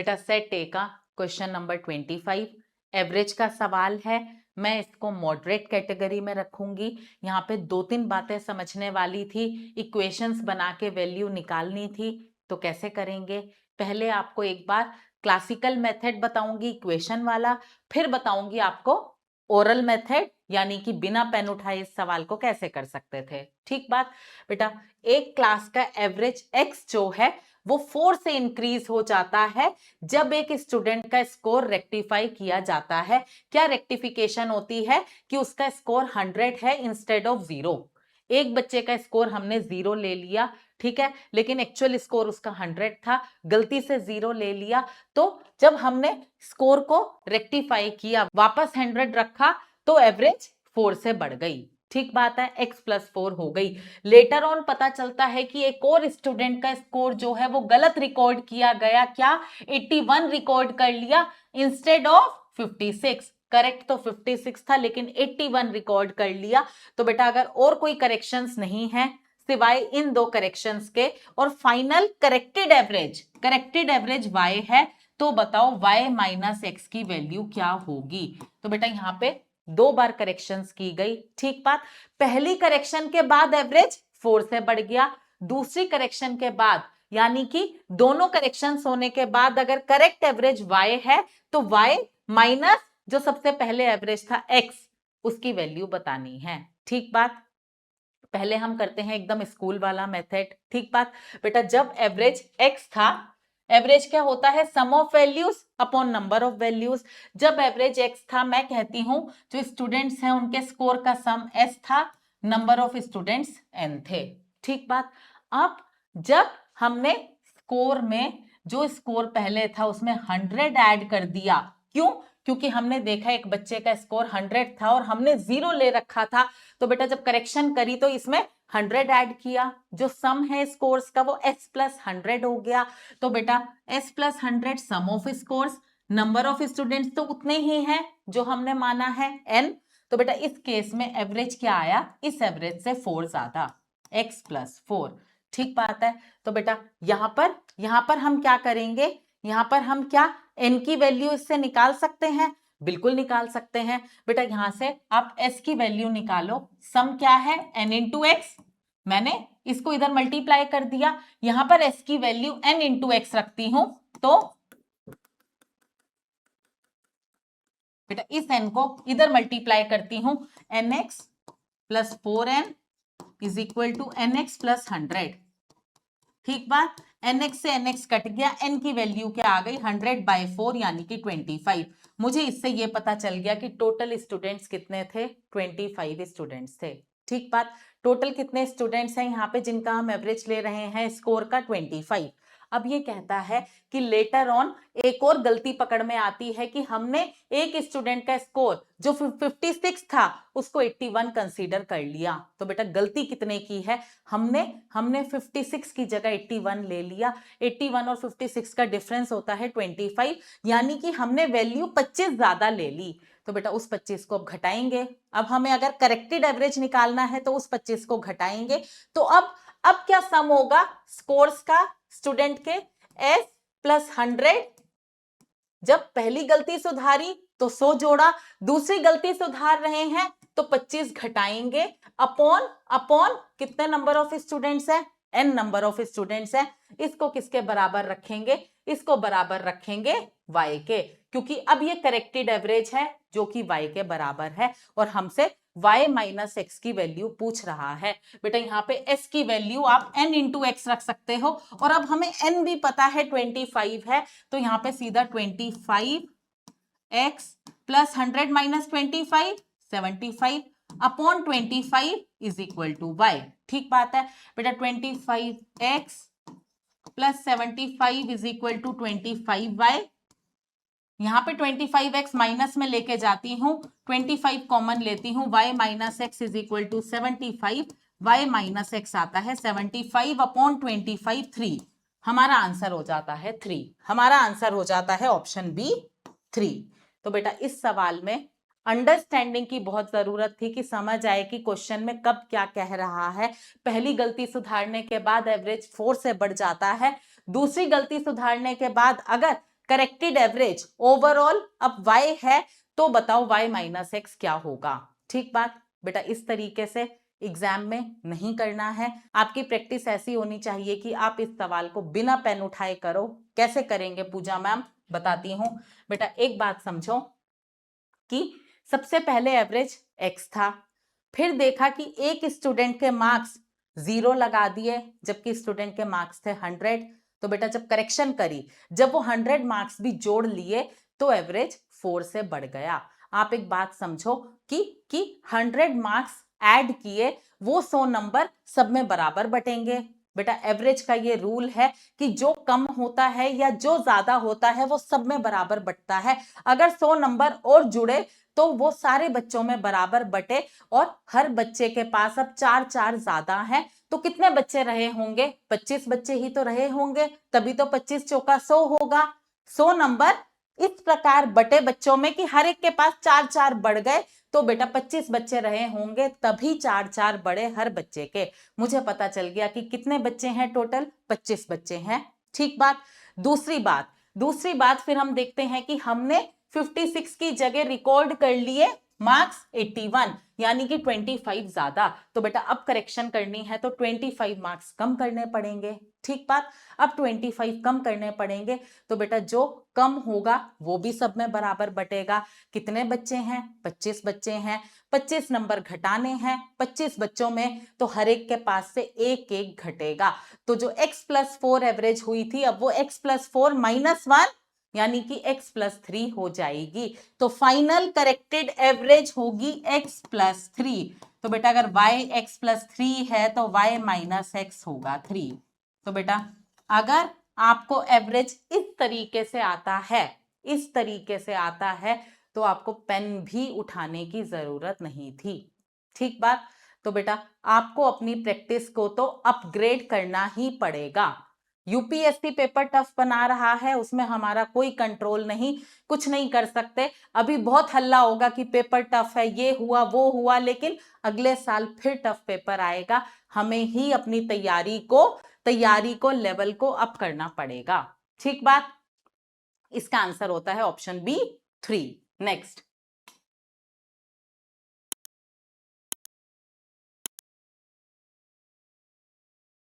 बेटा सेट ए का question number 25 average का सवाल है। मैं इसको मॉडरेट कैटेगरी में रखूंगी। यहाँ पे 2-3 बातें समझने वाली थी। इक्वेशंस बना के वैल्यू निकालनी थी, तो कैसे करेंगे? पहले आपको एक बार क्लासिकल मेथड बताऊंगी इक्वेशन वाला, फिर बताऊंगी आपको ओरल मेथड यानी कि बिना पेन उठाए इस सवाल को कैसे कर सकते थे। ठीक बात बेटा, एक क्लास का एवरेज एक्स जो है वो 4 से इंक्रीज हो जाता है जब एक स्टूडेंट का स्कोर रेक्टिफाई किया जाता है। क्या रेक्टिफिकेशन होती है कि उसका स्कोर 100 है इंस्टेड ऑफ 0। एक बच्चे का स्कोर हमने 0 ले लिया, ठीक है, लेकिन एक्चुअल स्कोर उसका 100 था, गलती से 0 ले लिया, तो जब हमने स्कोर को रेक्टिफाई किया वापस 100 रखा तो एवरेज 4 से बढ़ गई। ठीक बात है, x + 4 हो गई। लेटर ऑन पता चलता है कि एक और स्टूडेंट का स्कोर जो है वो गलत रिकॉर्ड किया गया, क्या 81 रिकॉर्ड कर लिया इंस्टेड ऑफ 56। करेक्ट तो 56 था लेकिन 81 रिकॉर्ड कर लिया। तो बेटा अगर और कोई करेक्शंस नहीं है सिवाय इन 2 करेक्शंस के और फाइनल करेक्टेड एवरेज y है, तो बताओ y - x की वैल्यू क्या होगी? तो बेटा यहाँ पे 2 बार करेक्शंस की गई। ठीक बात, पहली करेक्शन के बाद एवरेज 4 से बढ़ गया, दूसरी करेक्शन के बाद यानी कि दोनों करेक्शंस होने के बाद अगर करेक्ट एवरेज y है तो y माइनस जो सबसे पहले एवरेज था x, उसकी वैल्यू बतानी है। ठीक बात, पहले हम करते हैं एकदम स्कूल वाला मेथड। ठीक बात बेटा, जब एवरेज x था, एवरेज क्या होता है? Sum of values upon number of values. जब एवरेज x था, मैं कहती हूं जो स्टूडेंट्स हैं उनके स्कोर का सम s था, नंबर ऑफ स्टूडेंट्स n थे। ठीक बात, अब जब हमने स्कोर में जो स्कोर पहले था उसमें 100 ऐड कर दिया, क्यों? क्योंकि हमने देखा एक बच्चे का स्कोर 100 था और हमने 0 ले रखा था, तो बेटा जब करेक्शन करी तो इसमें 100 ऐड किया, जो सम है स्कोर्स का वो s + 100 हो गया। तो बेटा s + 100 sum of scores, number of students तो उतने ही हैं जो हमने माना है n। तो बेटा इस केस में एवरेज क्या आया? इस एवरेज से 4 ज्यादा, x + 4। ठीक बात है, तो बेटा यहां पर हम क्या करेंगे? यहां पर हम क्या n की वैल्यू इससे निकाल सकते हैं? बिल्कुल निकाल सकते हैं बेटा। यहां से आप s की वैल्यू निकालो। सम क्या है? n × x। मैंने इसको इधर मल्टीप्लाई कर दिया, यहां पर s की वैल्यू n × x रखती हूं, तो बेटा इस n को इधर मल्टीप्लाई करती हूं, nx + 4n = nx + 100। ठीक बात, nx से nx कट गया, n की वैल्यू क्या आ गई? 100/4 यानी कि 25। मुझे इससे ये पता चल गया कि टोटल स्टूडेंट्स कितने थे? 25 स्टूडेंट्स थे। ठीक बात, टोटल कितने स्टूडेंट्स हैं यहाँ पे जिनका हम एवरेज ले रहे हैं स्कोर का? 25। अब ये कहता है कि लेटर ऑन एक और गलती पकड़ में आती है कि हमने एक स्टूडेंट का स्कोर जो 56 था उसको 81 कंसीडर कर लिया। तो बेटा गलती कितने की है? हमने 56 की जगह 81 ले लिया। 81 और 56 का डिफरेंस होता है 25, यानी कि हमने वैल्यू 25 ज्यादा ले ली। तो बेटा उस 25 को अब घटाएंगे। अब हमें अगर करेक्टेड एवरेज निकालना है तो उस 25 को घटाएंगे। तो अब क्या सम होगा स्कोर्स का स्टूडेंट के? s + 100। जब पहली गलती सुधारी तो 100 जोड़ा, दूसरी गलती सुधार रहे हैं तो 25 घटाएंगे, अपॉन कितने नंबर ऑफ स्टूडेंट्स है? n नंबर ऑफ स्टूडेंट्स है। इसको किसके बराबर रखेंगे? इसको बराबर रखेंगे y के, क्योंकि अब ये करेक्टेड एवरेज है जो कि y के बराबर है और हमसे y - x की वैल्यू पूछ रहा है। बेटा यहाँ पे s की वैल्यू आप n × x रख सकते हो और अब हमें n भी पता है 25 है, तो यहाँ पे सीधा 25x + 100 - 25 75 अपॉन 25 = y। ठीक बात है बेटा, 25x + 75 = 25y। यहाँ पे 25x माइनस में लेके जाती हूँ, 25 कॉमन लेती हूँ, y - x = 75, y - x आता है 75 अपॉन 25 3। हमारा आंसर हो जाता है 3, हमारा आंसर हो जाता है ऑप्शन बी 3। तो बेटा इस सवाल में अंडरस्टैंडिंग की बहुत जरूरत थी कि समझ आए कि क्वेश्चन में कब क्या कह रहा है। पहली गलती सुधारने के बाद एवरेज 4 से बढ़ जाता है, दूसरी गलती सुधारने के बाद अगर करेक्टेड एवरेज ओवरऑल अब y है, तो बताओ y माइनस एक्स क्या होगा। ठीक बात बेटा, इस तरीके से एग्जाम में नहीं करना है। आपकी प्रैक्टिस ऐसी होनी चाहिए कि आप इस सवाल को बिना पेन उठाए करो। कैसे करेंगे पूजा मैम, बताती हूं बेटा। एक बात समझो कि सबसे पहले एवरेज x था, फिर देखा कि एक स्टूडेंट के मार्क्स 0 लगा दिए जबकि स्टूडेंट के मार्क्स थे 100। तो बेटा जब करेक्शन करी, जब वो 100 मार्क्स भी जोड़ लिए तो एवरेज 4 से बढ़ गया। आप एक बात समझो कि 100 मार्क्स ऐड किए, वो 100 नंबर सब में बराबर बटेंगे। बेटा एवरेज का ये रूल है कि जो कम होता है या जो ज्यादा होता है वो सब में बराबर बटता है। अगर 100 नंबर और जुड़े तो वो सारे बच्चों में बराबर बटे, और हर बच्चे के पास अब 4 ज्यादा है, तो कितने बच्चे रहे होंगे? 25 बच्चे ही तो रहे होंगे, तभी तो 25 चौका 100 होगा। 100 नंबर इस प्रकार बटे बच्चों में कि हर एक के पास 4 बढ़ गए, तो बेटा 25 बच्चे रहे होंगे, तभी 4 बढ़े हर बच्चे के। मुझे पता चल गया कि कितने बच्चे हैं टोटल, 25 बच्चे हैं। ठीक बात। दूसरी बात फिर हम देखते हैं कि हमने 56 की जगह रिकॉर्ड कर लिए मार्क्स 81, यानी कि 25 ज्यादा। तो बेटा अब करेक्शन करनी है तो 25 मार्क्स कम करने पड़ेंगे। ठीक बात, अब 25 कम करने पड़ेंगे, तो बेटा जो कम होगा वो भी सब में बराबर बटेगा। कितने बच्चे हैं? 25 बच्चे हैं। 25 नंबर घटाने हैं 25 बच्चों में, तो हर एक के पास से एक एक घटेगा। तो जो x+4 एवरेज हुई थी, अब वो x+4 -1 यानी कि x+3 हो जाएगी। तो फाइनल करेक्टेड एवरेज होगी x+3। तो बेटा अगर y x+3 है तो y माइनस एक्स होगा 3। तो बेटा अगर आपको एवरेज इस तरीके से आता है तो आपको पेन भी उठाने की जरूरत नहीं थी। ठीक बात। तो बेटा आपको अपनी प्रैक्टिस को तो अपग्रेड करना ही पड़ेगा। यूपीएससी पेपर टफ बना रहा है, उसमें हमारा कोई कंट्रोल नहीं, कुछ नहीं कर सकते। अभी बहुत हल्ला होगा कि पेपर टफ है, ये हुआ वो हुआ, लेकिन अगले साल फिर टफ पेपर आएगा। हमें ही अपनी तैयारी को लेवल को अप करना पड़ेगा। ठीक बात। इसका आंसर होता है ऑप्शन बी 3। नेक्स्ट।